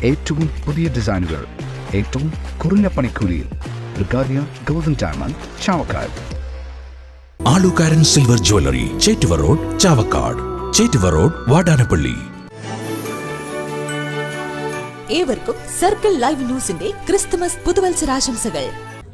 ഏറ്റവും പുതിയ ഡിസൈനുകൾ ഏറ്റവും കുറഞ്ഞ പണിക്കൂലിയിൽ. ബ്രിഗാദിയ golden diamond, Chavakkad. Alukaran silver jewellery, Chettuva road, Chavakkad. Chettuva road, Vadanappally. ഏവർക്കും സർക്കിൾ ലൈവ് ന്യൂസിന്റെ ക്രിസ്തുമസ് പുതുവത്സരാശംസകൾ.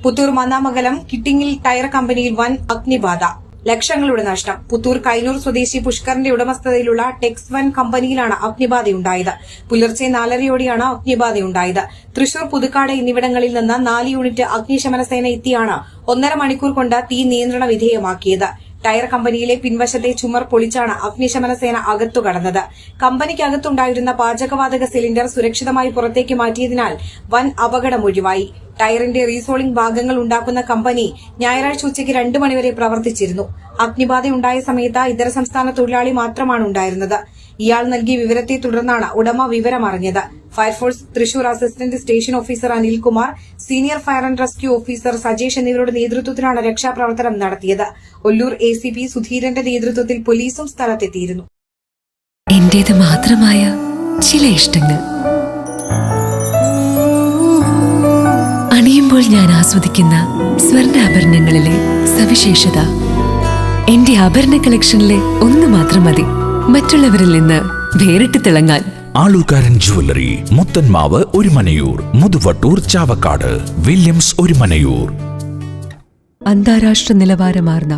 പുത്തൂർ മന്നാമംഗലം കിട്ടിങ്ങിൽ ടയർ കമ്പനിയിൽ വൻ അഗ്നിബാധ, ലക്ഷങ്ങളുടെ നഷ്ടം. പുത്തൂർ കൈനൂർ സ്വദേശി പുഷ്കറിന്റെ ഉടമസ്ഥതയിലുള്ള ടെക്സ് വൺ കമ്പനിയിലാണ് അഗ്നിബാധയുണ്ടായത്. പുലർച്ചെ 4:30യോടെയാണ് അഗ്നിബാധയുണ്ടായത്. തൃശൂർ, പുതുക്കാട് എന്നിവിടങ്ങളിൽ നിന്ന് 4 യൂണിറ്റ് അഗ്നിശമന സേന എത്തിയാണ് 1.5 മണിക്കൂർ കൊണ്ട് തീ നിയന്ത്രണ വിധേയമാക്കിയത്. ടയർ കമ്പനിയിലെ പിൻവശത്തെ ചുമർ പൊളിച്ചാണ് അഗ്നിശമന സേന അകത്തു കടന്നത്. കമ്പനിക്കകത്തുണ്ടായിരുന്ന പാചകവാതക സിലിണ്ടർ സുരക്ഷിതമായി പുറത്തേക്ക് മാറ്റിയതിനാൽ വൻ അപകടം ഒഴിവായി. ടയറിന്റെ റീസോളിംഗ് ഭാഗങ്ങൾ ഉണ്ടാക്കുന്ന കമ്പനി ഞായറാഴ്ച ഉച്ചയ്ക്ക് 2 മണിവരെ പ്രവർത്തിച്ചിരുന്നു. അഗ്നിബാധയുണ്ടായ സമയത്ത് ഇതര സംസ്ഥാന തൊഴിലാളി മാത്രമാണ് ഉണ്ടായിരുന്നത്. ഇയാൾ നൽകിയ വിവരത്തെ തുടർന്നാണ് ഉടമ വിവരമറിഞ്ഞത്. Fire force Thrissur assistant station officer Anilkumar, senior fire and rescue officer Sajesh എന്നിവരുടെ നേതൃത്വത്തിലാണ് രക്ഷാപ്രവർത്തനം നടത്തിയത്. ഒല്ലൂർ ACP സുധീരന്റെ നേതൃത്വത്തിൽ പോലീസും സ്ഥലത്തെത്തിയിരുന്നു. എന്റേത് മാത്രമായ ചില ഇഷ്ടങ്ങൾ അണിയുമ്പോൾ ഞാൻ ആസ്വദിക്കുന്ന സ്വർണ്ണാഭരണങ്ങളിലെ സവിശേഷത. എന്റെ ആഭരണ കളക്ഷനിലെ ഒന്ന് മാത്രം മതി മറ്റുള്ളവരിൽ നിന്ന് വേറിട്ട് തിളങ്ങാൻ. ആലുകാരൻ ജ്വല്ലറി, മുത്തന്മാവ്, ഒരുമനയൂർ, മുതുവട്ടൂർ, ചാവക്കാട്. വില്യംസ്, ഒരുമനയൂർ. അന്താരാഷ്ട്ര നിലവാരമാർന്ന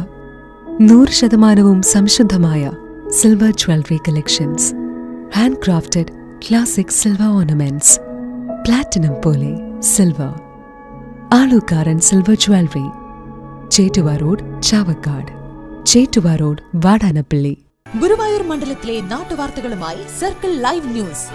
100% സംശുദ്ധമായ silver jewellery collections. Hand crafted classic silver ornaments. Platinum പോലെ silver. Alukaran silver jewellery, Chettuva road, Chavakkad. Chettuva road, Vadanappally. Guruvayur മണ്ഡലത്തിലെ നാട്ടുവാർത്തകളുമായി സർക്കിൾ ലൈവ് ന്യൂസ്.